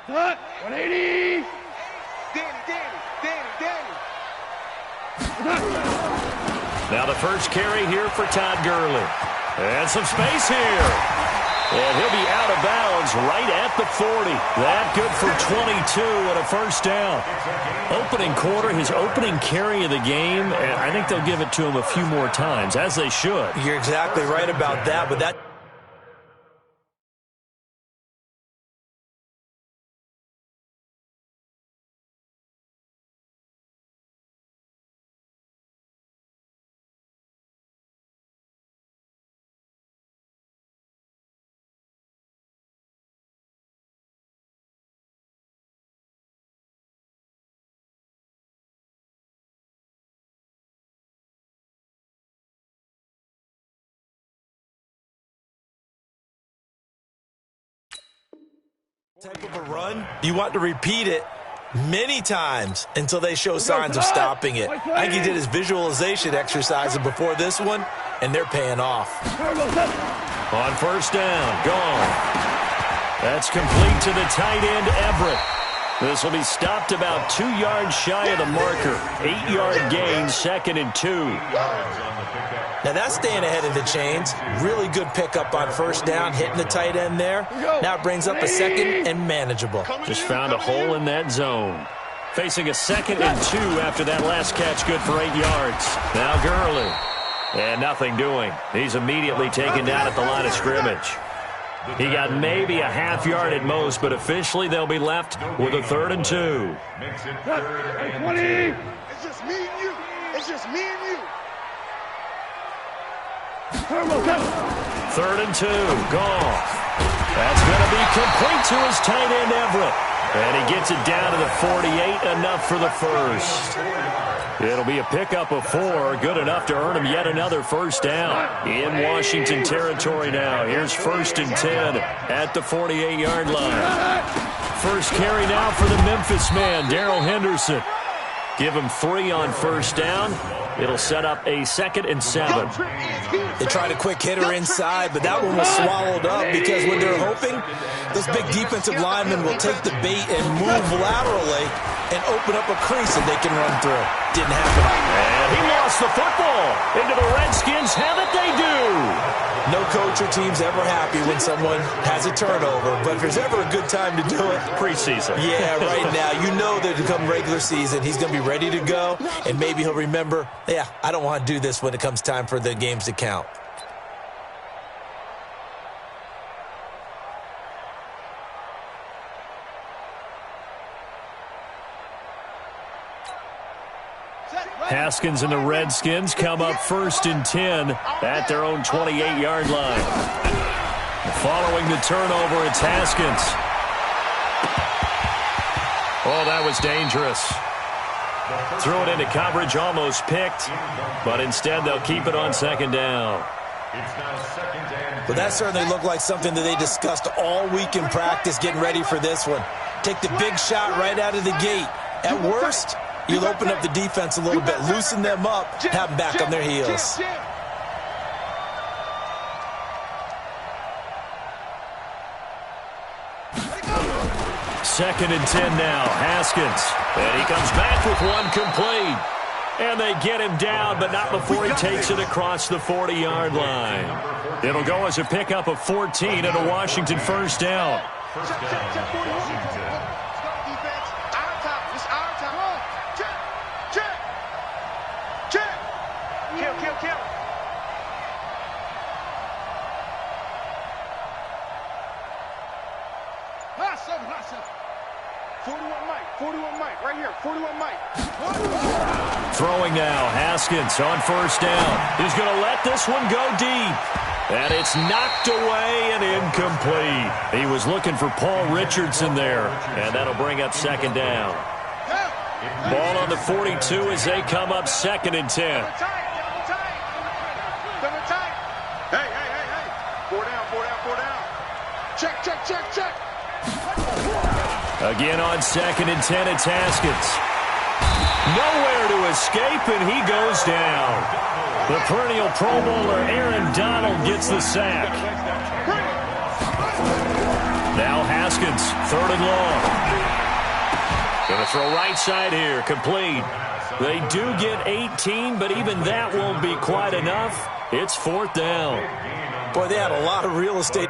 180. Danny. Now the first carry here for Todd Gurley. And some space here. And he'll be out of bounds right at the 40. That good for 22 and a first down. Opening quarter, his opening carry of the game, and I think they'll give it to him a few more times, as they should. You're exactly right about that, but that... type of a run, you want to repeat it many times until they show signs of stopping it. I think he did his visualization exercises before this one, and they're paying off. On first down, gone. That's complete to the tight end, Everett. This will be stopped about 2 yards shy of the marker. 8-yard gain, 2nd and 2. Now that's staying ahead of the chains. Really good pickup on first down, hitting the tight end there. Now it brings up a 2nd and manageable. Just found a hole in that zone. Facing a 2nd and 2 after that last catch, good for 8 yards. Now Gurley. And nothing doing. He's immediately taken down at the line of scrimmage. He got maybe a half yard at most, but officially they'll be left with a 3rd and 2. Makes it 3rd and 2. It's just me and you. It's just me and you. 3rd and 2, Goff. That's going to be complete to his tight end, Everett. And he gets it down to the 48, enough for the first. It'll be a pickup of 4, good enough to earn him yet another first down. In Washington territory now. Here's 1st and 10 at the 48-yard line. First carry now for the Memphis man, Darrell Henderson. Give him 3 on first down. It'll set up a 2nd and 7. They tried a quick hitter inside, but that one was swallowed up because what they're hoping, those big defensive linemen will take the bait and move laterally and open up a crease that they can run through. Didn't happen. And he lost the football. Into the Redskins have it, they do. No coach or team's ever happy when someone has a turnover, but if there's ever a good time to do it, preseason. Yeah, right now. You know that come regular season, he's going to be ready to go, and maybe he'll remember, yeah, I don't want to do this when it comes time for the games to count. Haskins and the Redskins come up 1st and 10 at their own 28-yard line. Following the turnover, it's Haskins. Oh, that was dangerous. Threw it into coverage, almost picked, but instead they'll keep it on 2nd down. Well, that certainly looked like something that they discussed all week in practice getting ready for this one. Take the big shot right out of the gate. At worst, you'll open up the defense a little bit, loosen them up, have them back on their heels. Second and 10 now, Haskins. And he comes back with one complete. And they get him down, but not before he takes it across the 40-yard line. It'll go as a pickup of 14 and a Washington first down. Kill. Hustle. 41 Mike, right here. 41 Mike. Throwing now, Haskins on first down. He's going to let this one go deep. And it's knocked away and incomplete. He was looking for Paul Richardson there. And that'll bring up 2nd down. Ball on the 42 as they come up 2nd and 10. Hey. 4 down. Check. Again on 2nd and 10, it's Haskins. Nowhere to escape, and he goes down. The perennial Pro Bowler Aaron Donald gets the sack. Now Haskins Haskins, 3rd and long. Going to throw right side here, complete. They do get 18, but even that won't be quite enough. It's 4th down. Boy, they had a lot of real estate.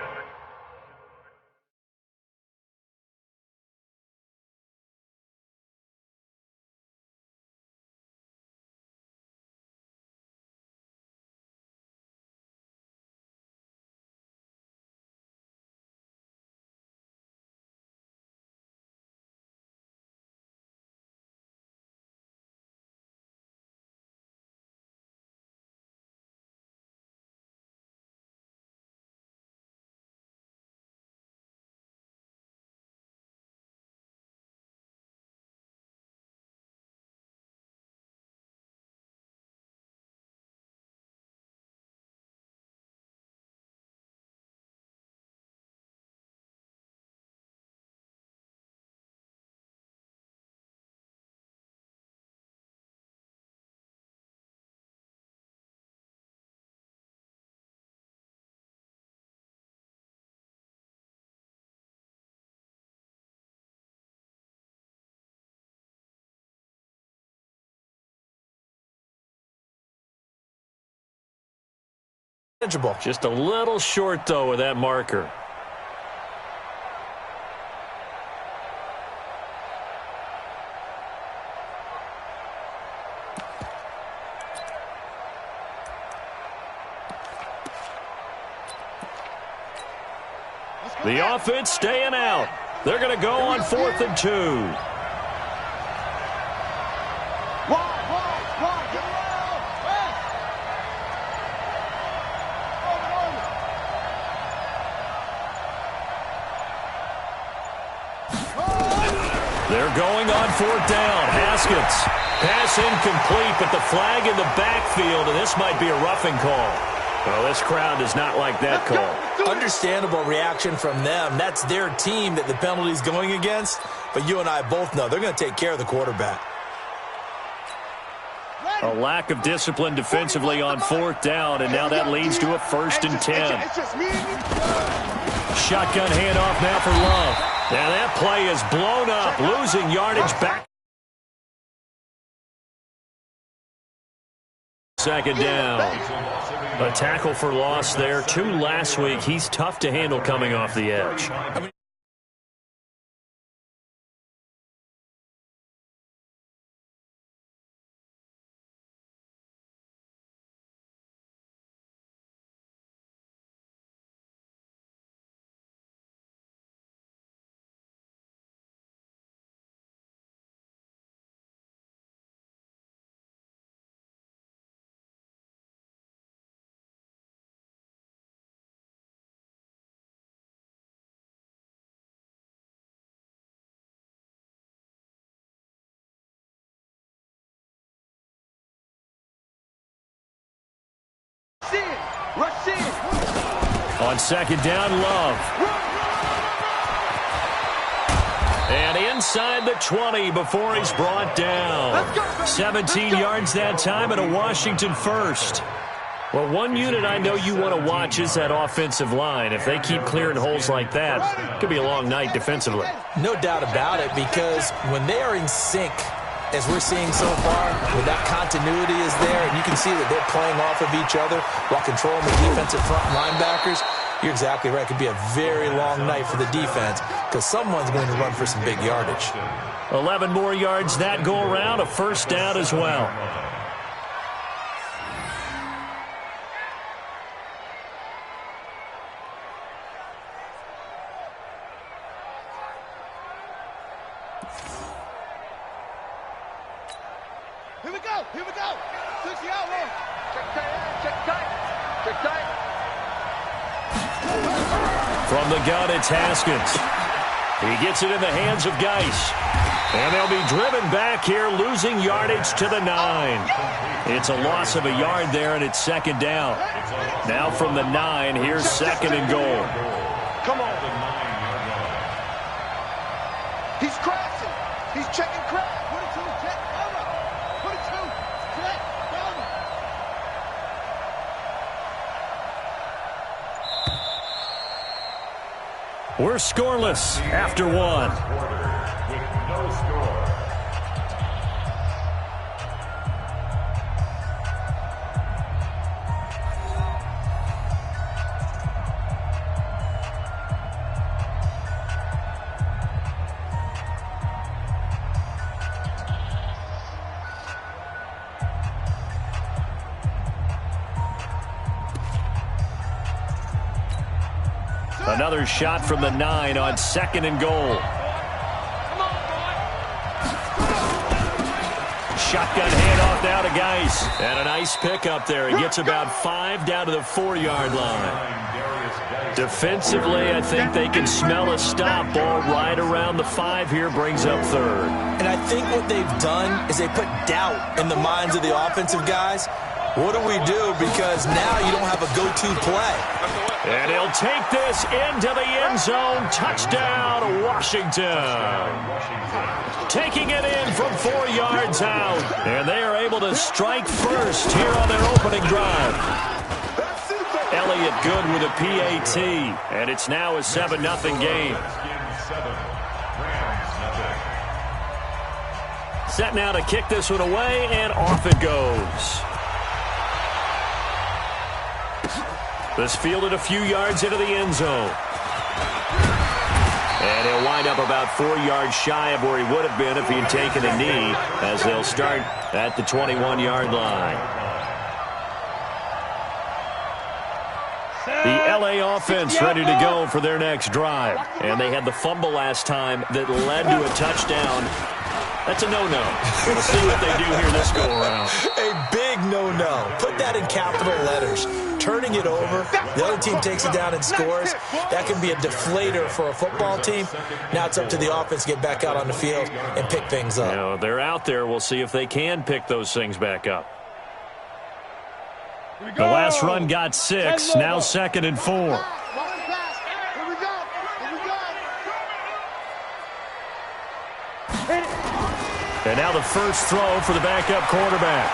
Just a little short, though, with that marker. The offense staying out. They're going to go on 4th and 2. They're going on 4th down. Haskins. Pass incomplete, but the flag in the backfield, and this might be a roughing call. Well, this crowd does not like that call. Understandable reaction from them. That's their team that the penalty's going against. But you and I both know they're going to take care of the quarterback. A lack of discipline defensively on 4th down, and now that leads to a 1st and 10. Shotgun handoff now for Love. Now that play is blown up, losing yardage back. 2nd down. A tackle for loss there. 2 last week. He's tough to handle coming off the edge. On 2nd down, Love. And inside the 20 before he's brought down. 17 yards that time and a Washington first. Well, one unit I know you want to watch is that offensive line. If they keep clearing holes like that, it could be a long night defensively. No doubt about it, because when they are in sync, as we're seeing so far, when that continuity is there, and you can see that they're playing off of each other while controlling the defensive front linebackers, you're exactly right. It could be a very long night for the defense because someone's going to run for some big yardage. 11 more yards that go around, a 1st down as well. Here we go. Here we go. Switch the outlaw. Check tight. Check tight. Check tight. From the gun, it's Haskins. He gets it in the hands of Geis. And they'll be driven back here, losing yardage to the 9. It's a loss of a yard there, and it's 2nd down. Now from the 9, here's 2nd and goal. Come on. He's crashing. He's checking crash. 22, check, over. 22, check, over. We're scoreless after one. With no score. Another shot from the 9 on 2nd and goal. Shotgun handoff now to Geis. And a nice pickup there. He gets about 5 down to the 4-yard line. Defensively, I think they can smell a stop. Ball right around the 5 here, brings up 3rd. And I think what they've done is they put doubt in the minds of the offensive guys. What do we do? Because now you don't have a go-to play. And he'll take this into the end zone. Touchdown, Washington. Taking it in from 4 yards out. And they are able to strike first here on their opening drive. Elliott good with a PAT. And it's now a 7-0 game. Set now to kick this one away, and off it goes. This fielded a few yards into the end zone. And he'll wind up about 4 yards shy of where he would have been if he had taken a knee, as they'll start at the 21-yard line. The LA offense ready to go for their next drive. And they had the fumble last time that led to a touchdown. That's a no-no. We'll see what they do here this go-around. A big no-no. Put that in capital letters. Turning it over, the other team takes it down and scores. That can be a deflator for a football team. Now it's up to the offense to get back out on the field and pick things up. You know, they're out there. We'll see if they can pick those things back up. The last run got 6. Now 2nd and 4. And now the first throw for the backup quarterback.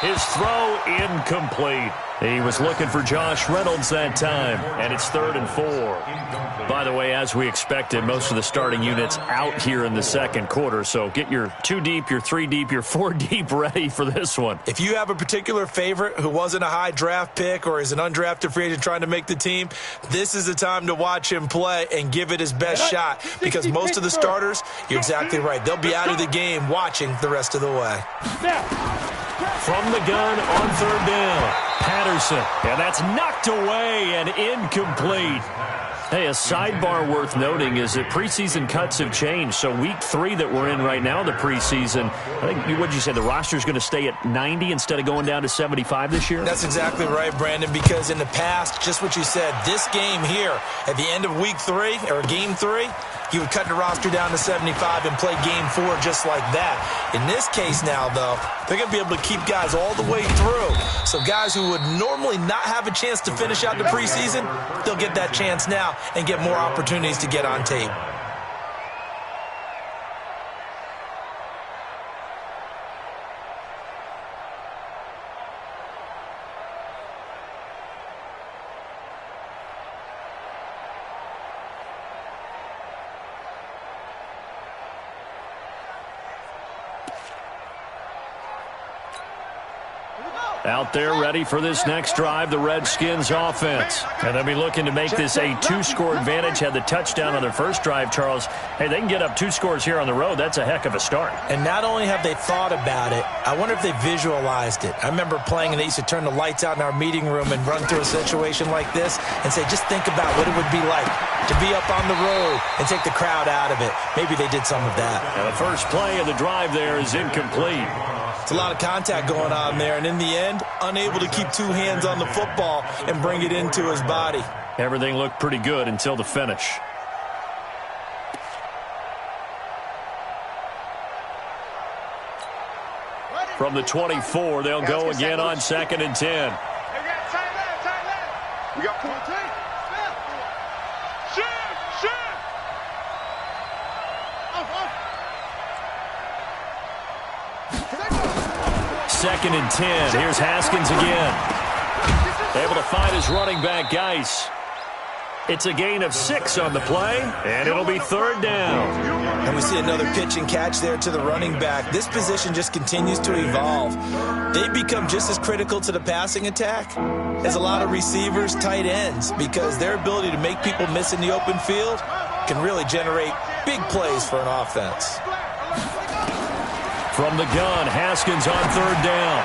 His throw incomplete. He was looking for Josh Reynolds that time, and it's 3rd and 4. By the way, as we expected, most of the starting units out here in the second quarter, so get your 2 deep, your 3 deep, your 4 deep ready for this one. If you have a particular favorite who wasn't a high draft pick or is an undrafted free agent trying to make the team, this is the time to watch him play and give it his best shot, because most of the starters, you're exactly right, they'll be out of the game watching the rest of the way. From the gun on 3rd down, Patterson, and that's knocked away and incomplete. Hey, a sidebar worth noting is that preseason cuts have changed. So week 3 that we're in right now in the preseason, I think, what did you say, the roster's going to stay at 90 instead of going down to 75 this year? That's exactly right, Brandon, because in the past, just what you said, this game here, at the end of week 3, or game 3, he would cut the roster down to 75 and play game 4 just like that. In this case now, though, they're going to be able to keep guys all the way through. So guys who would normally not have a chance to finish out the preseason, they'll get that chance now and get more opportunities to get on tape. Out there ready for this next drive, the Redskins offense. And they'll be looking to make this a 2-score advantage. Had the touchdown on their first drive, Charles. Hey, they can get up 2 scores here on the road. That's a heck of a start. And not only have they thought about it, I wonder if they visualized it. I remember playing and they used to turn the lights out in our meeting room and run through a situation like this and say, just think about what it would be like to be up on the road and take the crowd out of it. Maybe they did some of that. Now the first play of the drive there is incomplete. It's a lot of contact going on there, and in the end, unable to keep 2 hands on the football and bring it into his body. Everything looked pretty good until the finish. From the 24, they'll go again on 2nd and 10. We got 14. Shoot! Second and 10. Here's Haskins again. Able to find his running back, Geis. It's a gain of 6 on the play, and it'll be 3rd down. And we see another pitch and catch there to the running back. This position just continues to evolve. They become just as critical to the passing attack as a lot of receivers, tight ends, because their ability to make people miss in the open field can really generate big plays for an offense. From the gun, Haskins on 3rd down.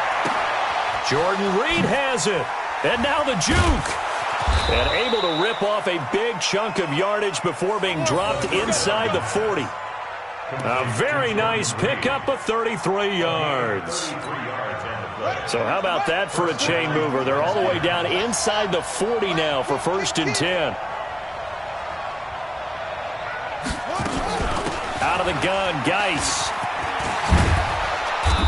Jordan Reed has it. And now the juke. And able to rip off a big chunk of yardage before being dropped inside the 40. A very nice pickup of 33 yards. So how about that for a chain mover? They're all the way down inside the 40 now for 1st and 10. Out of the gun, Geis.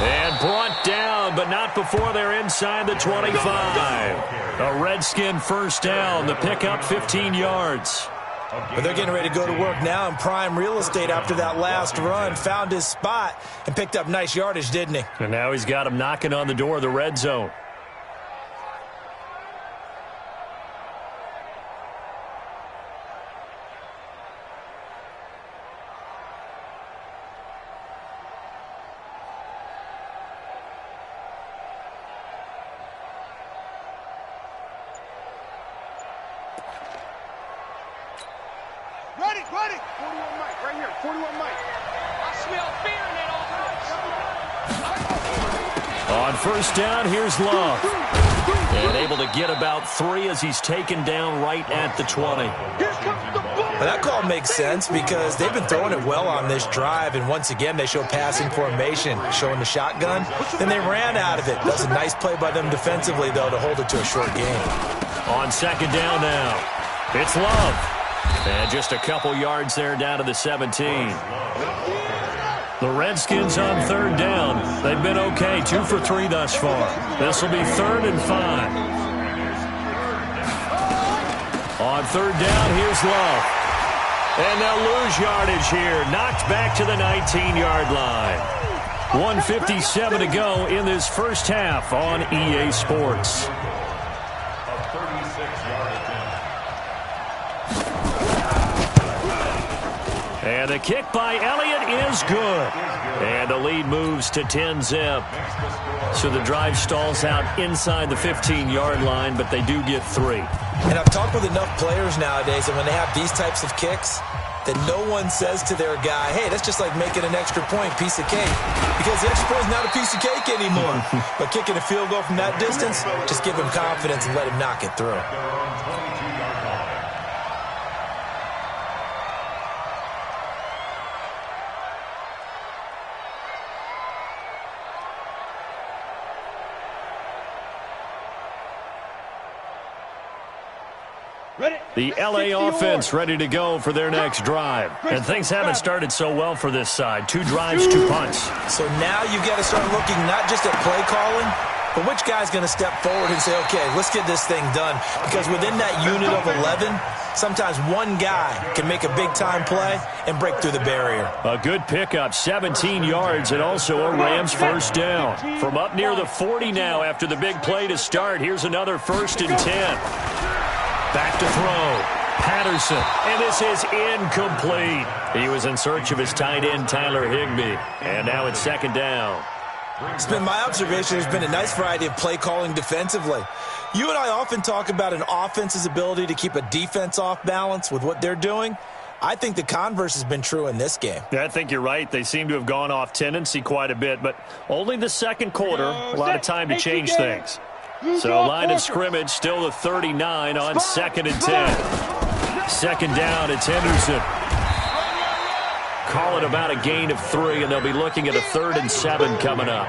And brought down, but not before they're inside the 25. A Redskin 1st down. The pickup 15 yards. But they're getting ready to go to work now in prime real estate after that last run. Found his spot and picked up nice yardage, didn't he? And now he's got him knocking on the door of the red zone. Ready. 41 Mike, right here. 41 Mike. I smell fear in that offense. On 1st down, here's Love. And able to get about 3 as he's taken down right at the 20. Here comes the ball. Well, that call makes sense because they've been throwing it well on this drive, and once again they show passing formation, showing the shotgun. Then they ran out of it. That's a nice play by them defensively, though, to hold it to a short game. On 2nd down now, it's Love. And just a couple yards there down to the 17. The Redskins on 3rd down. They've been okay, 2 for 3 thus far. This will be 3rd and 5. On 3rd down, here's Love. And they'll lose yardage here. Knocked back to the 19-yard line. 1:57 to go in this first half on EA Sports. And the kick by Elliott is good. And the lead moves to 10-zip. So the drive stalls out inside the 15-yard line, but they do get 3. And I've talked with enough players nowadays, and when they have these types of kicks, that no one says to their guy, hey, that's just like making an extra point, piece of cake. Because the extra point is not a piece of cake anymore. But kicking a field goal from that distance, just give him confidence and let him knock it through. The LA offense ready to go for their next drive. And things haven't started so well for this side. 2 drives, 2 punts. So now you've got to start looking not just at play calling, but which guy's going to step forward and say, okay, let's get this thing done. Because within that unit of 11, sometimes one guy can make a big-time play and break through the barrier. A good pickup, 17 yards, and also a Rams 1st down. From up near the 40 now after the big play to start, here's another 1st and 10. Back to throw. Patterson. And this is incomplete. He was in search of his tight end, Tyler Higbee. And now it's 2nd down. It's been my observation there's been a nice variety of play calling defensively. You and I often talk about an offense's ability to keep a defense off balance with what they're doing. I think the converse has been true in this game. Yeah, I think you're right. They seem to have gone off tendency quite a bit, but only the 2nd quarter, a lot of time to change things. So line of scrimmage still the 39 on 2nd and 10. 2nd down, it's Henderson. Call it about a gain of 3, and they'll be looking at a 3rd and 7 coming up.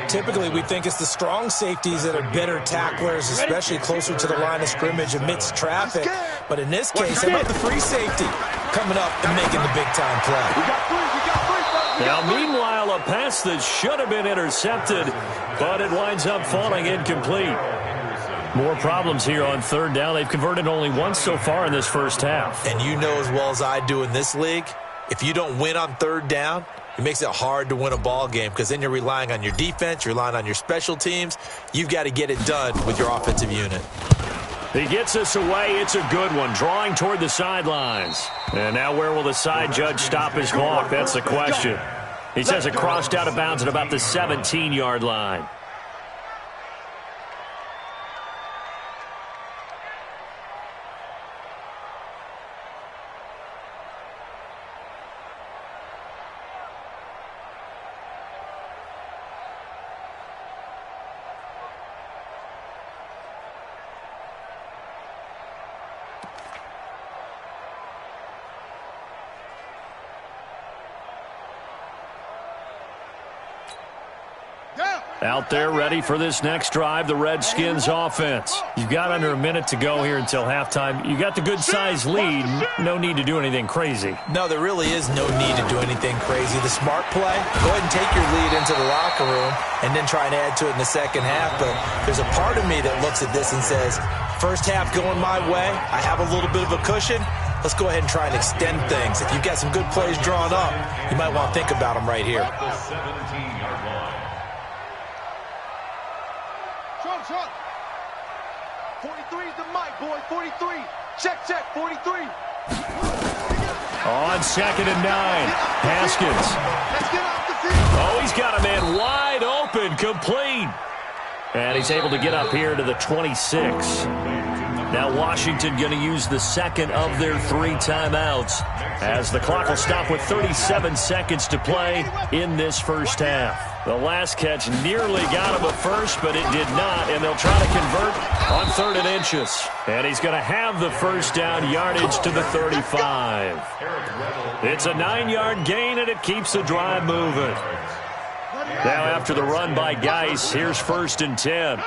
Typically, we think it's the strong safeties that are better tacklers, especially closer to the line of scrimmage amidst traffic. But in this case, how about the free safety coming up and making the big-time play? Now, meanwhile, a pass that should have been intercepted, but it winds up falling incomplete. More problems here on 3rd down. They've converted only once so far in this first half. And you know as well as I do in this league, if you don't win on 3rd down, it makes it hard to win a ball game because then you're relying on your defense, you're relying on your special teams. You've got to get it done with your offensive unit. He gets this away. It's a good one, drawing toward the sidelines. And now where will the side judge stop his clock? That's the question. He says it crossed out of bounds at about the 17-yard line. Out there ready for this next drive, the Redskins offense. You've got under a minute to go here until halftime. You got the good-sized lead. No need to do anything crazy. No, there really is no need to do anything crazy. The smart play, go ahead and take your lead into the locker room and then try and add to it in the second half. But there's a part of me that looks at this and says, first half going my way, I have a little bit of a cushion. Let's go ahead and try and extend things. If you've got some good plays drawn up, you might want to think about them right here. The 17-yard line. 43's the mic, boy. 43. Check, 43. On 2nd and 9, Haskins. Let's get off the field. Oh, he's got a man wide open, complete. And he's able to get up here to the 26. Now Washington going to use the second of their 3 timeouts as the clock will stop with 37 seconds to play in this first half. The last catch nearly got him a first, but it did not, and they'll try to convert on 3rd and inches. And he's going to have the first down, yardage to the 35. It's a 9-yard gain, and it keeps the drive moving. Now after the run by Geis, here's 1st and 10.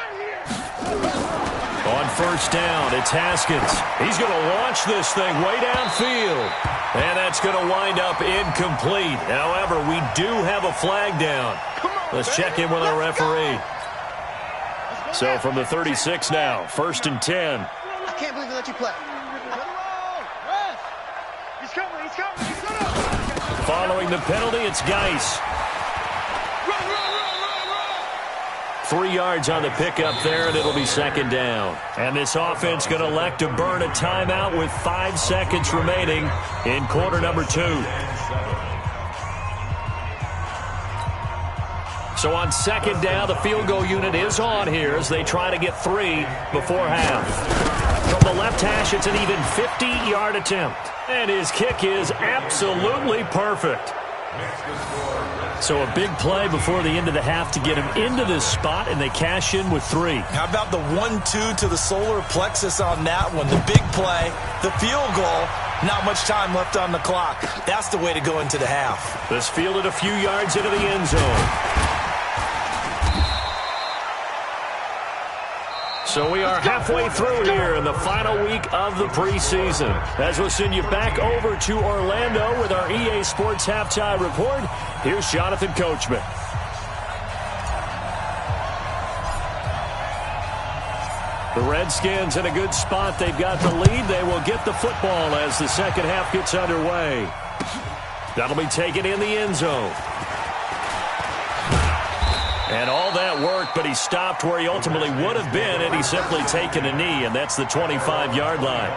On 1st down, it's Haskins. He's going to launch this thing way downfield. And that's going to wind up incomplete. However, we do have a flag down. Let's check in with our referee. So from the 36 now, 1st and 10. I can't believe they let you play. He's coming. He's coming. Following the penalty, it's Geis. 3 yards on the pickup there, and it'll be 2nd down. And this offense going to elect to burn a timeout with 5 seconds remaining in quarter number 2. So on 2nd down, the field goal unit is on here as they try to get 3 before half. From the left hash, it's an even 50-yard attempt. And his kick is absolutely perfect. So a big play before the end of the half to get him into this spot, and they cash in with 3. How about the 1-2 to the solar plexus on that one? The big play, the field goal, not much time left on the clock. That's the way to go into the half. This fielded a few yards into the end zone. So we are halfway through here in the final week of the preseason. As we'll send you back over to Orlando with our EA Sports Halftime Report, here's Jonathan Coachman. The Redskins in a good spot. They've got the lead. They will get the football as the second half gets underway. That'll be taken in the end zone. And all that worked, but he stopped where he ultimately would have been had he simply taken a knee, and that's the 25-yard line.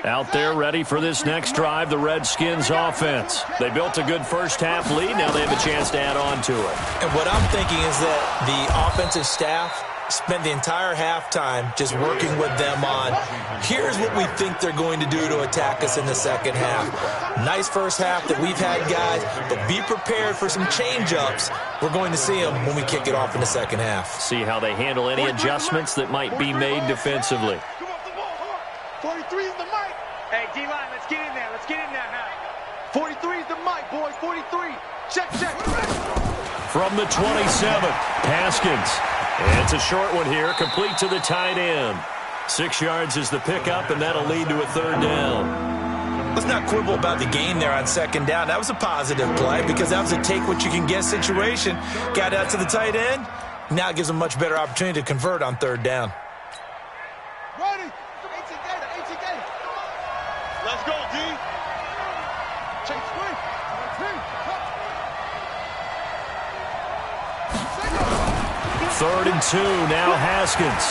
Out there ready for this next drive, the Redskins offense. They built a good first half lead. Now they have a chance to add on to it. And what I'm thinking is that the offensive staff spent the entire halftime just working with them on, here's what we think they're going to do to attack us in the second half. Nice first half that we've had, guys, but be prepared for some change-ups. We're going to see them when we kick it off in the second half. See how they handle any adjustments that might be made defensively. 43 is the mic. Hey, D-line, let's get in there. Let's get in there now. 43 is the mic, boys. 43. Check. From the 27, Haskins. It's a short one here, complete to the tight end. 6 yards is the pickup, and that'll lead to a 3rd down. Let's not quibble about the gain there on 2nd down. That was a positive play because that was a take-what-you-can-get situation. Got out to the tight end. Now it gives them a much better opportunity to convert on 3rd down. Ready. Let's go, D. Check 3. 3rd and 2. Now Haskins.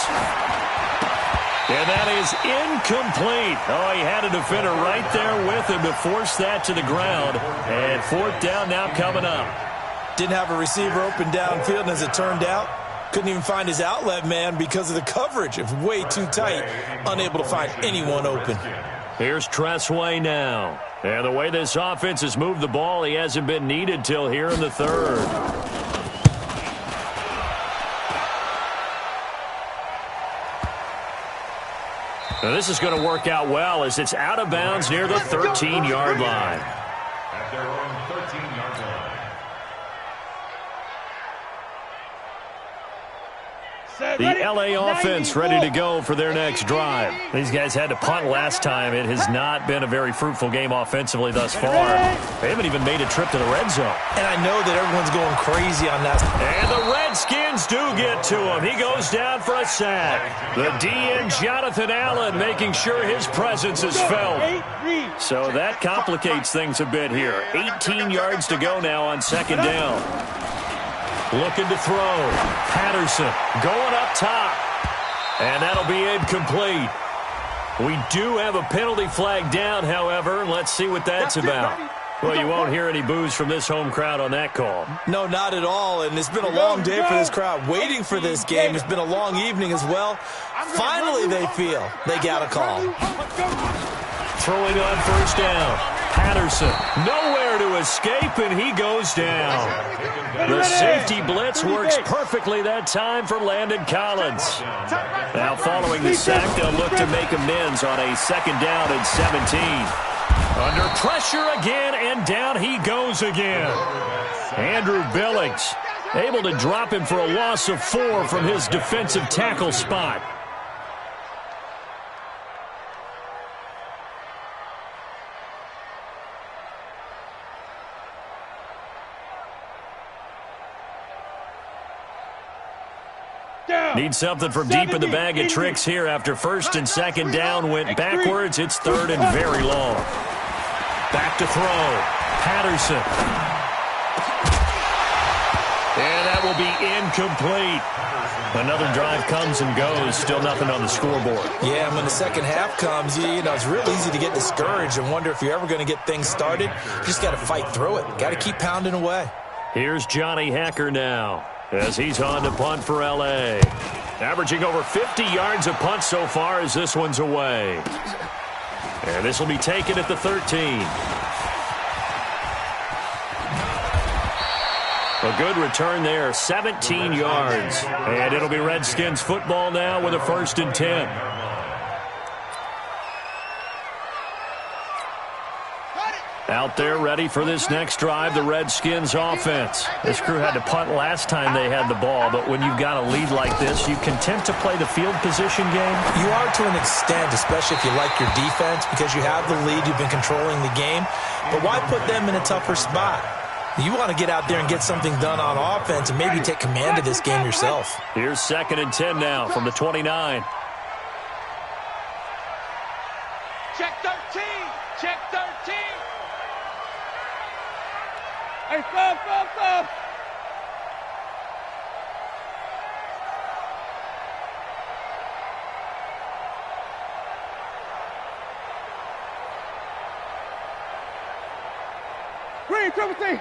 And that is incomplete. Oh, he had a defender right there with him to force that to the ground. And 4th down now coming up. Didn't have a receiver open downfield, and as it turned out, couldn't even find his outlet man because of the coverage. It was way too tight, unable to find anyone open. Here's Tressway now. And the way this offense has moved the ball, he hasn't been needed till here in the 3rd. Now this is going to work out well as it's out of bounds near the 13-yard line. At their own 13-yard line. The L.A. offense ready to go for their next drive. These guys had to punt last time. It has not been a very fruitful game offensively thus far. They haven't even made a trip to the red zone. And I know that everyone's going crazy on that. And the Redskins do get to him. He goes down for a sack. The DN, Jonathan Allen, making sure his presence is felt. So that complicates things a bit here. 18 yards to go now on 2nd down. Looking to throw. Patterson going up top. And that'll be incomplete. We do have a penalty flag down, however. Let's see what that's about. Well, you won't hear any boos from this home crowd on that call. No, not at all. And it's been a long day for this crowd waiting for this game. It's been a long evening as well. Finally, they feel they got a call. Throwing on 1st down. Patterson, nowhere to escape, and he goes down. The safety blitz works perfectly that time for Landon Collins. Now following the sack, they'll look to make amends on a 2nd down and 17. Under pressure again, and down he goes again. Andrew Billings able to drop him for a loss of 4 from his defensive tackle spot. Need something from deep in the bag of tricks here after 1st and 2nd down went backwards. It's 3rd and very long. Back to throw. Patterson. And that will be incomplete. Another drive comes and goes. Still nothing on the scoreboard. Yeah, and when the second half comes, you know, it's real easy to get discouraged and wonder if you're ever going to get things started. You just got to fight through it. Got to keep pounding away. Here's Johnny Hacker now, as he's on to punt for L.A. Averaging over 50 yards a punt so far as this one's away. And this will be taken at the 13. A good return there, 17 yards. And it'll be Redskins football now with a 1st and 10. Out there ready for this next drive, the Redskins offense. This crew had to punt last time they had the ball, but when you've got a lead like this, you content to play the field position game? You are to an extent, especially if you like your defense, because you have the lead, you've been controlling the game. But why put them in a tougher spot? You want to get out there and get something done on offense and maybe take command of this game yourself. Here's 2nd and 10 now from the 29. Check 13. Check 13. Hey, stop. Green, triple T.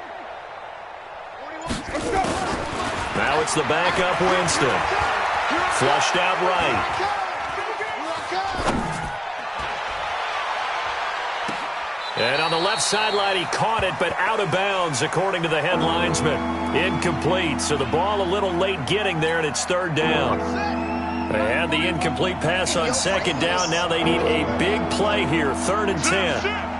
Now it's the backup Winston. Flushed out right. And on the left sideline, he caught it, but out of bounds, according to the head linesman. Incomplete, so the ball a little late getting there, and it's 3rd down. They had the incomplete pass on 2nd down. Now they need a big play here, 3rd and 10.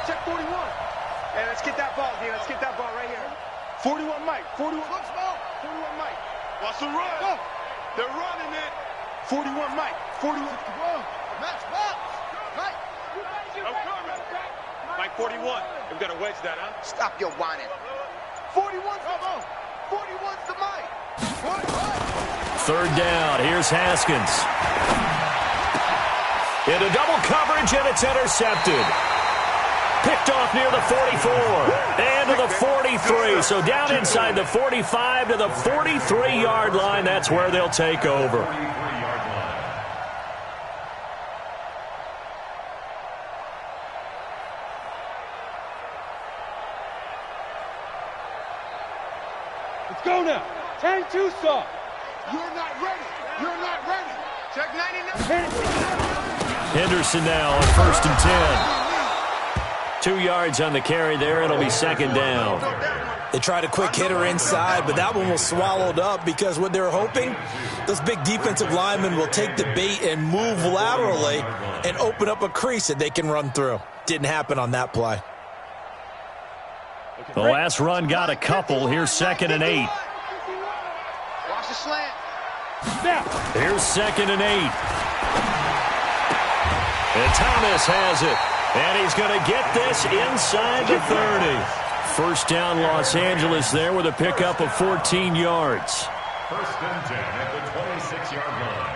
Check 41. Hey, let's get that ball, D. Let's get that ball right here. 41 Mike. 41 Mike. Watch the run. Go. They're running it. 41 Mike. 41. Max box. Mike. I'm coming. Mike 41. We've got to wedge that, huh? Stop your whining. 41's the Mike. 41's the Mike. 3rd down. Here's Haskins. Into double coverage, and it's intercepted. Picked picked off near the 44 and to the 43. So down inside the 45 to the 43-yard line. That's where they'll take over. Let's go now. 10-2 stop. You're not ready. You're not ready. Check 99. Henderson now on 1st and 10. 2 yards on the carry there. It'll be 2nd down. They tried a quick hitter inside, but that one was swallowed up because what they were hoping, those big defensive linemen will take the bait and move laterally and open up a crease that they can run through. Didn't happen on that play. The last run got a couple. Here's 2nd and 8. Watch the slant. Here's 2nd and 8. And Thomas has it. And he's going to get this inside the 30. First down, Los Angeles there with a pickup of 14 yards. 1st and 10 at the 26-yard line.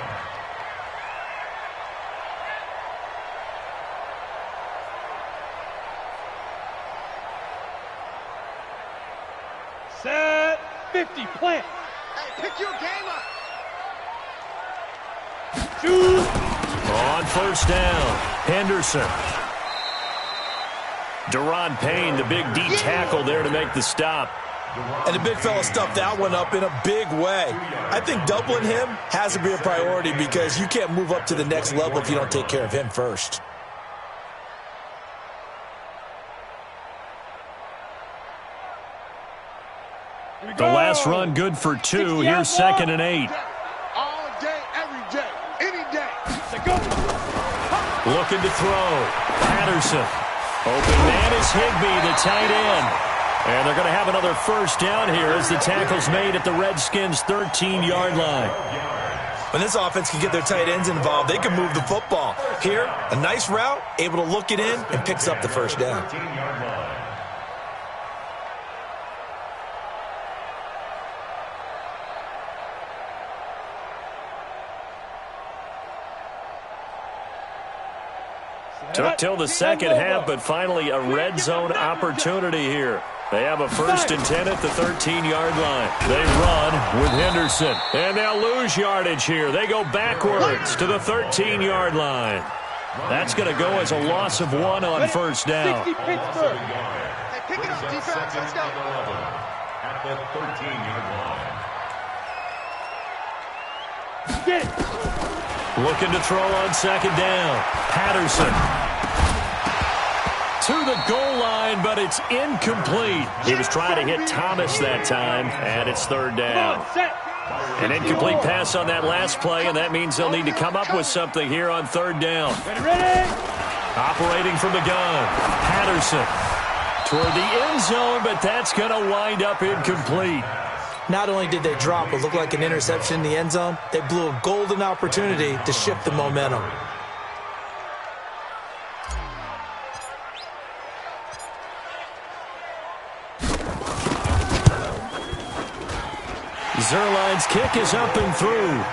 Set 50, plant. Hey, pick your game up. Shoot. On 1st down, Henderson. Deron Payne, the big D tackle there to make the stop. And the big fella stuffed that one up in a big way. I think doubling him has to be a priority because you can't move up to the next level if you don't take care of him first. The last run good for 2. Here's 2nd and 8. All day, every day, any day. Go. Looking to throw. Patterson. Open man is Higbee, the tight end. And they're going to have another first down here as the tackle's made at the Redskins' 13-yard line. When this offense can get their tight ends involved, they can move the football. Here, a nice route, able to look it in, and picks up the first down. Took till the second half, but finally a red zone opportunity here. They have a 1st and 10 at the 13-yard line. They run with Henderson, and they'll lose yardage here. They go backwards to the 13-yard line. That's going to go as a loss of 1 on 1st down. Hey, pick it up, defense. Let's go. At the 13-yard line. Get it. Looking to throw on 2nd down. Patterson. To the goal line, but it's incomplete. He was trying to hit Thomas that time, and it's 3rd down. An incomplete pass on that last play, and that means they'll need to come up with something here on 3rd down. Operating from the gun, Patterson toward the end zone, but that's going to wind up incomplete. Not only did they drop what looked like an interception in the end zone, they blew a golden opportunity to shift the momentum. Zerline's kick is up and through.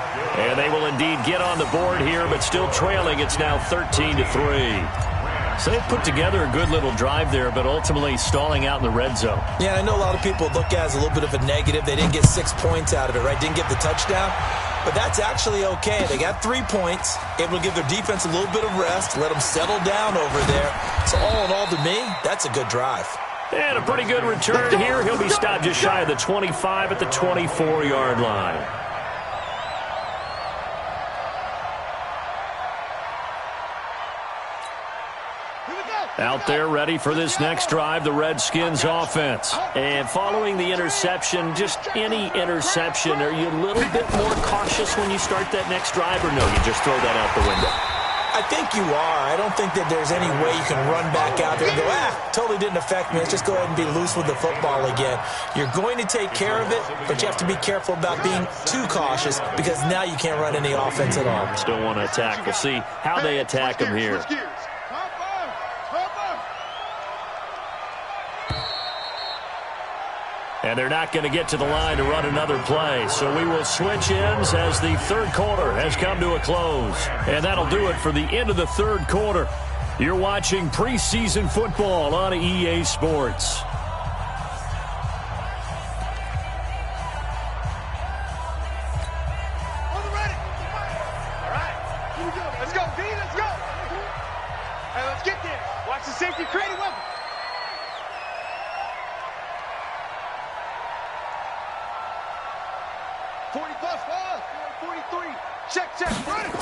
And they will indeed get on the board here, but still trailing. It's now 13-3. So they've put together a good little drive there, but ultimately stalling out in the red zone. Yeah, I know a lot of people look at it as a little bit of a negative. They didn't get 6 points out of it, right? Didn't get the touchdown. But that's actually okay. They got 3 points, able to give their defense a little bit of rest, let them settle down over there. So all in all, to me, that's a good drive. And a pretty good return here. He'll be stopped just shy of the 25 at the 24-yard line. Out there ready for this next drive, the Redskins offense. And following the interception, just any interception, are you a little bit more cautious when you start that next drive, or no, you just throw that out the window? I think you are. I don't think that there's any way you can run back out there and go, totally didn't affect me. Let's just go ahead and be loose with the football again. You're going to take care of it, but you have to be careful about being too cautious because now you can't run any offense at all. Still want to attack. We'll see how they attack him here. And they're not going to get to the line to run another play. So we will switch ends as the third quarter has come to a close. And that'll do it for the end of the third quarter. You're watching preseason football on EA Sports. Let's go, D, let's go. Hey, let's get there. Watch the safety, create a weapon. 40 plus 43. Check, run it.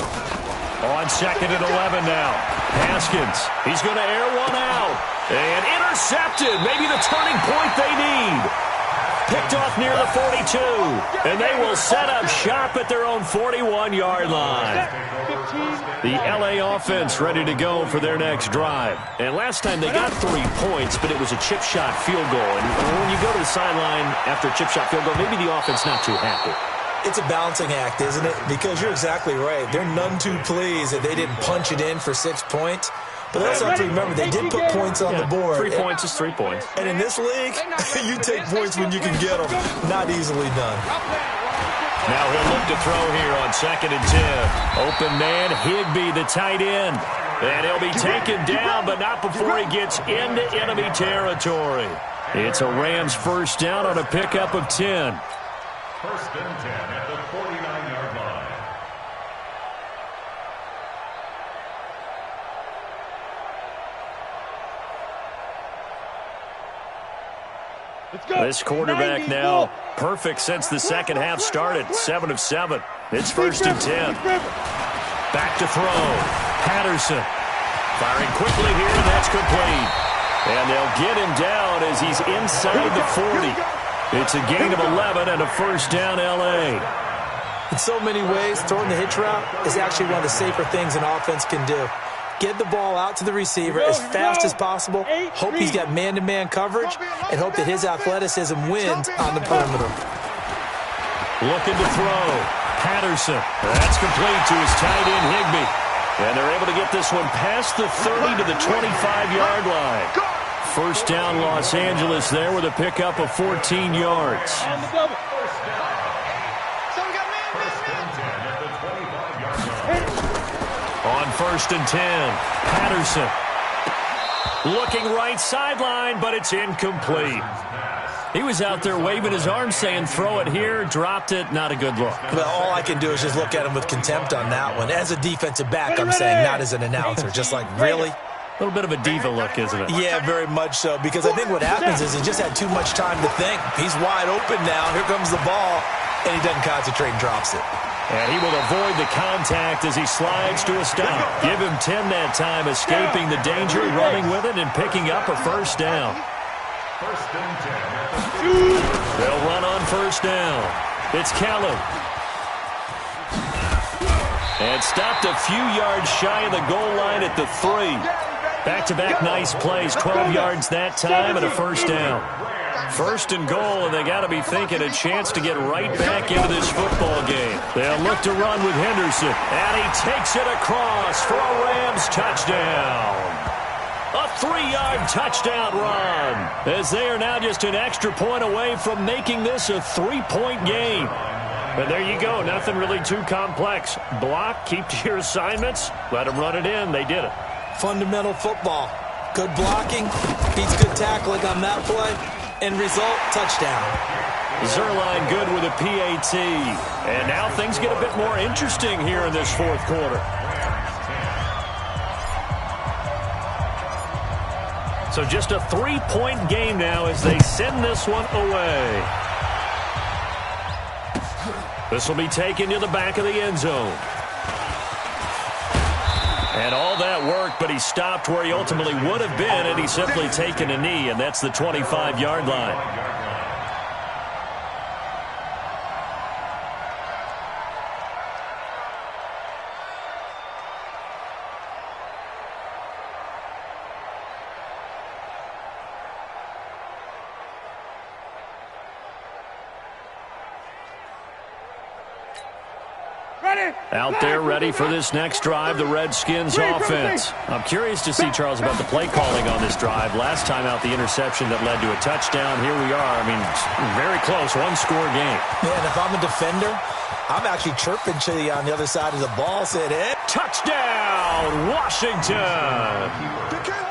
On 2nd and 11 now. Haskins, he's going to air one out. And intercepted. Maybe the turning point they need. Picked off near the 42. And they will set up shop at their own 41-yard line. The LA offense ready to go for their next drive. And last time they got 3 points, but it was a chip shot field goal. And when you go to the sideline after a chip shot field goal, maybe the offense not too happy. It's a balancing act, isn't it? Because you're exactly right. They're none too pleased that they didn't punch it in for 6 points. But they also have to remember they did put points on the board. 3 points is 3 points. And in this league, you take points when you can get them. Not easily done. Now he'll look to throw here on 2nd and 10. Open man, Higbee, the tight end. And he'll be taken down, but not before he gets into enemy territory. It's a Rams first down on a pickup of 10. First and 10 at the 49-yard line. This quarterback now perfect since the second half started. 7 of 7. It's first and 10. Back to throw. Patterson firing quickly here, and that's complete. And they'll get him down as he's inside the 40. It's a gain of 11 and a first down, L.A. In so many ways, throwing the hitch route is actually one of the safer things an offense can do. Get the ball out to the receiver as fast as possible, hope he's got man-to-man coverage, and hope that his athleticism wins on the perimeter. Looking to throw. Patterson. That's complete to his tight end, Higbee. And they're able to get this one past the 30 to the 25-yard line. First down, Los Angeles there with a pickup of 14 yards. On first and 10, Patterson. Looking right sideline, but it's incomplete. He was out there waving his arms saying, throw it here, dropped it, not a good look. Well, all I can do is just look at him with contempt on that one. As a defensive back, I'm saying, not as an announcer. Just like, really? A little bit of a diva look, isn't it? Yeah, very much so, because I think what happens is he just had too much time to think. He's wide open now. Here comes the ball, and he doesn't concentrate and drops it. And he will avoid the contact as he slides to a stop. Give him 10 that time, escaping the danger, running with it, and picking up a first down. First and 10. They'll run on first down. It's Kelly. And stopped a few yards shy of the goal line at the 3. Back-to-back nice plays, 12 yards that time and a first down. First and goal, and they got to be thinking a chance to get right back into this football game. They'll look to run with Henderson, and he takes it across for a Rams touchdown. A 3-yard touchdown run, as they are now just an extra point away from making this a 3-point game. And there you go, nothing really too complex. Block, keep to your assignments, let them run it in. They did it. Fundamental football. Good blocking, beats good tackling on that play, and result, touchdown. Zerline good with a PAT. And now things get a bit more interesting here in this fourth quarter. So just a 3-point game now as they send this one away. This will be taken to the back of the end zone. And all that worked, but he stopped where he ultimately would have been, and he's simply taken a knee, and that's the 25-yard line. Out there ready for this next drive, the Redskins offense. I'm curious to see, Charles, about the play calling on this drive. Last time out, the interception that led to a touchdown. Here we are. I mean, very close, one-score game. Yeah, and if I'm a defender, I'm actually chirping Chili on the other side of the ball, saying, hey. Touchdown, Washington.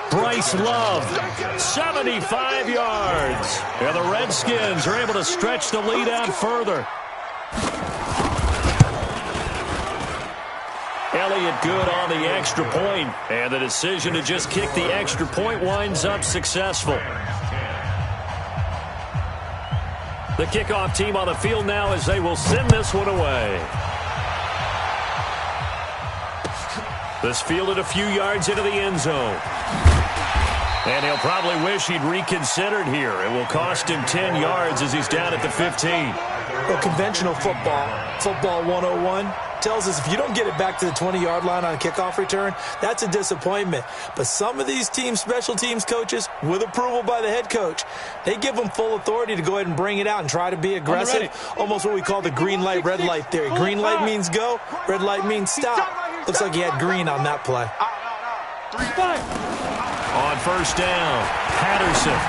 Bryce Love, 75 yards. And the Redskins are able to stretch the lead out further. Elliott good on the extra point, and the decision to just kick the extra point winds up successful. The kickoff team on the field now as they will send this one away. This fielded a few yards into the end zone. And he'll probably wish he'd reconsidered here. It will cost him 10 yards as he's down at the 15. Well, conventional football 101, tells us if you don't get it back to the 20-yard line on a kickoff return, that's a disappointment. But some of these team special teams coaches, with approval by the head coach, they give them full authority to go ahead and bring it out and try to be aggressive. Almost what we call the green light, red light theory. Green light means go, red light means stop. Looks like he had green on that play. On first down, Patterson.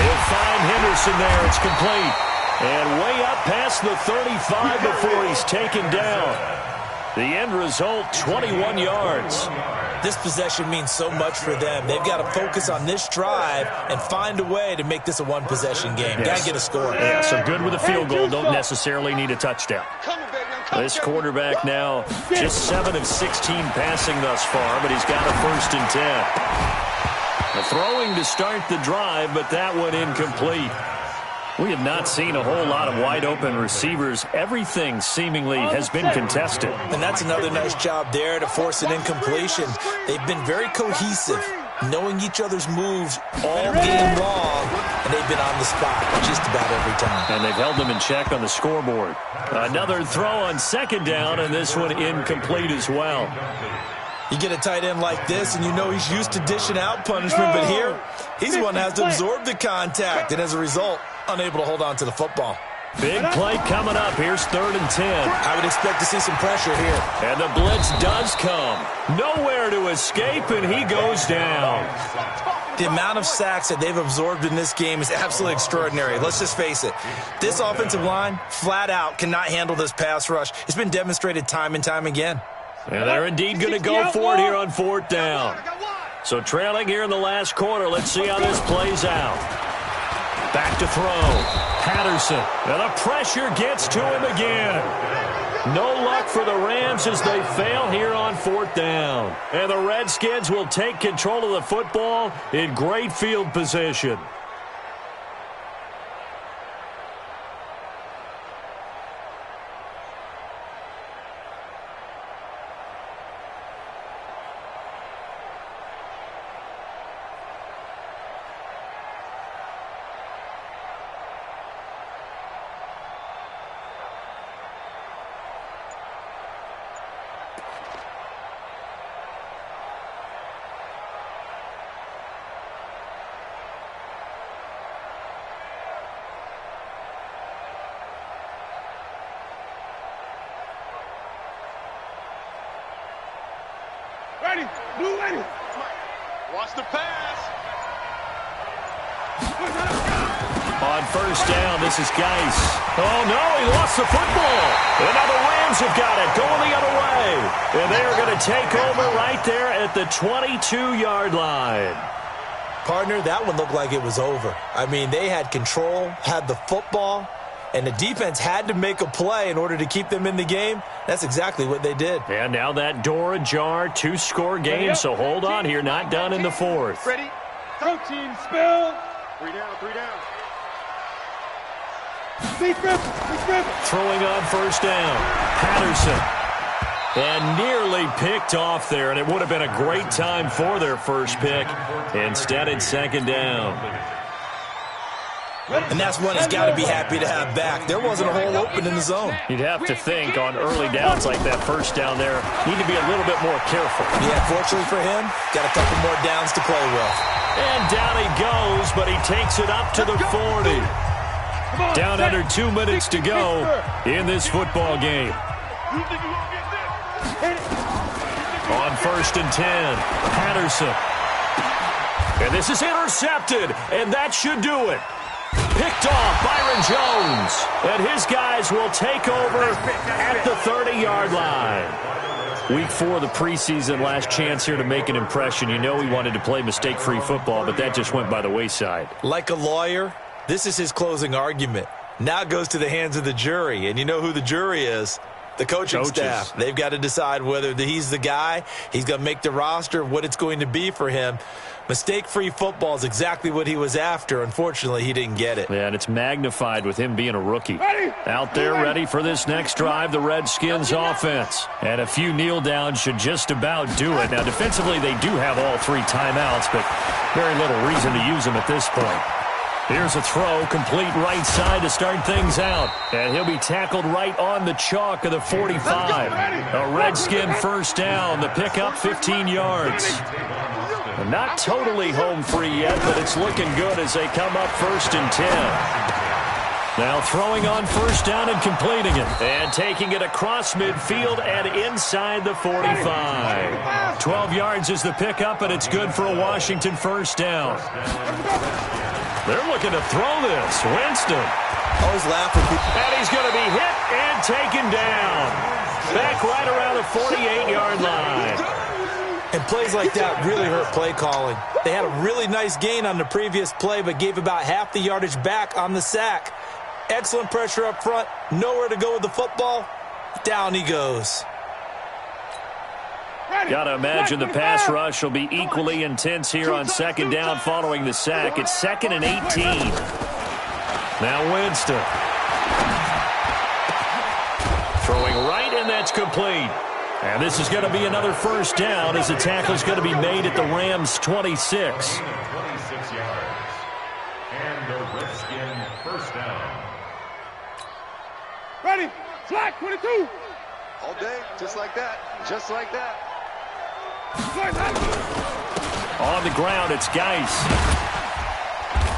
He'll find Henderson there. It's complete. And way up past the 35 before he's taken down. The end result, 21 yards. This possession means so much for them. They've got to focus on this drive and find a way to make this a one-possession game. Yes. Got to get a score. Yeah, so good with a field goal. Don't necessarily need a touchdown. This quarterback now just 7 of 16 passing thus far, but he's got a 1st and 10. The throwing to start the drive, but that one incomplete. We have not seen a whole lot of wide-open receivers. Everything seemingly has been contested. And that's another nice job there to force an incompletion. They've been very cohesive, knowing each other's moves all game long, and they've been on the spot just about every time. And they've held them in check on the scoreboard. Another throw on 2nd down, and this one incomplete as well. You get a tight end like this, and you know he's used to dishing out punishment, but here, he's one that has to absorb the contact, and as a result, unable to hold on to the football. Big play coming up. Here's 3rd and 10. I would expect to see some pressure here. And the blitz does come. Nowhere to escape, and he goes down. The amount of sacks that they've absorbed in this game is absolutely extraordinary. Let's just face it. This offensive line, flat out, cannot handle this pass rush. It's been demonstrated time and time again. And they're indeed going to go for it here on 4th down. So trailing here in the last quarter. Let's see how this plays out. Back to throw. Patterson. And the pressure gets to him again. No luck for the Rams as they fail here on 4th down. And the Redskins will take control of the football in great field position. Ready, blue ready. Watch the pass. On 1st down, this is Geis. Oh, no, he lost the football. And now the Rams have got it, going the other way. And they are going to take over right there at the 22-yard line. Partner, that one looked like it was over. I mean, they had control, had the football, and the defense had to make a play in order to keep them in the game. That's exactly what they did. And now that door ajar, 2-score game, so hold on here, not done in the 4th. Ready? Protein spill. 3 down, 3 down. Throwing on 1st down, Patterson. And nearly picked off there, and it would have been a great time for their first pick. Instead, it's 2nd down. And that's one he's got to be happy to have back. There wasn't a hole open in the zone. You'd have to think on early downs like that 1st down there, need to be a little bit more careful. Yeah, fortunately for him, got a couple more downs to play with. And down he goes, but he takes it up to the 40. Down under 2 minutes to go in this football game. On 1st and 10, Patterson. And this is intercepted, and that should do it. picked off Byron Jones. And his guys will take over at the 30-yard line. Week 4 of the preseason, last chance here to make an impression. You know he wanted to play mistake-free football, but that just went by the wayside. Like a lawyer, this is his closing argument. Now it goes to the hands of the jury, and you know who the jury is. The coaching staff. They've got to decide whether he's the guy, he's going to make the roster, what it's going to be for him. Mistake-free football is exactly what he was after. Unfortunately, he didn't get it. Yeah, and it's magnified with him being a rookie. Out there ready for this next drive, the Redskins offense. And a few kneel downs should just about do it. Now, defensively, they do have all 3 timeouts, but very little reason to use them at this point. Here's a throw, complete right side to start things out. And he'll be tackled right on the chalk of the 45. A Redskin first down. The pickup, 15 yards. Not totally home free yet, but it's looking good as they come up 1st and 10. Now throwing on first down and completing it. And taking it across midfield and inside the 45. 12 yards is the pickup, and it's good for a Washington first down. They're looking to throw this. Winston. Always laughing. And he's going to be hit and taken down. Back right around the 48-yard line. And plays like that really hurt play calling. They had a really nice gain on the previous play, but gave about half the yardage back on the sack. Excellent pressure up front. Nowhere to go with the football. Down he goes. Got to imagine the pass rush will be equally intense here on 2nd down following the sack. It's 2nd and 18. Now Winston. Throwing right, and that's complete. And this is going to be another first down as the tackle is going to be made at the Rams' 26. 26 yards. And the Redskin first down. Ready, flat, 22. All day, just like that, just like that. On the ground, it's Geis.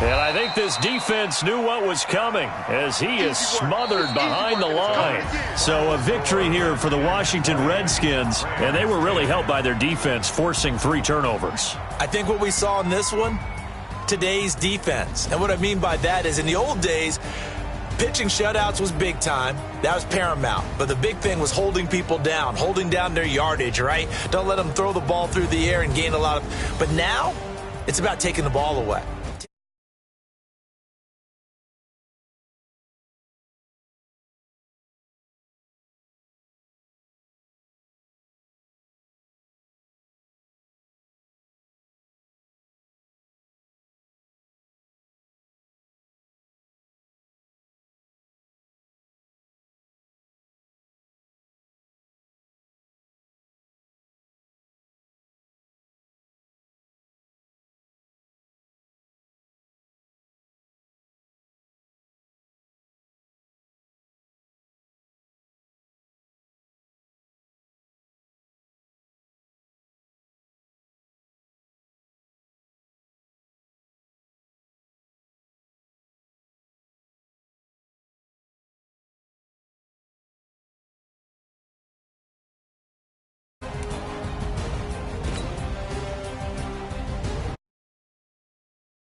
And I think this defense knew what was coming as he is smothered behind the line. So a victory here for the Washington Redskins, and they were really helped by their defense, forcing 3 turnovers. I think what we saw in this one, today's defense. And what I mean by that is in the old days, pitching shutouts was big time. That was paramount. But the big thing was holding people down, holding down their yardage, right? Don't let them throw the ball through the air and gain a lot of... But now, it's about taking the ball away.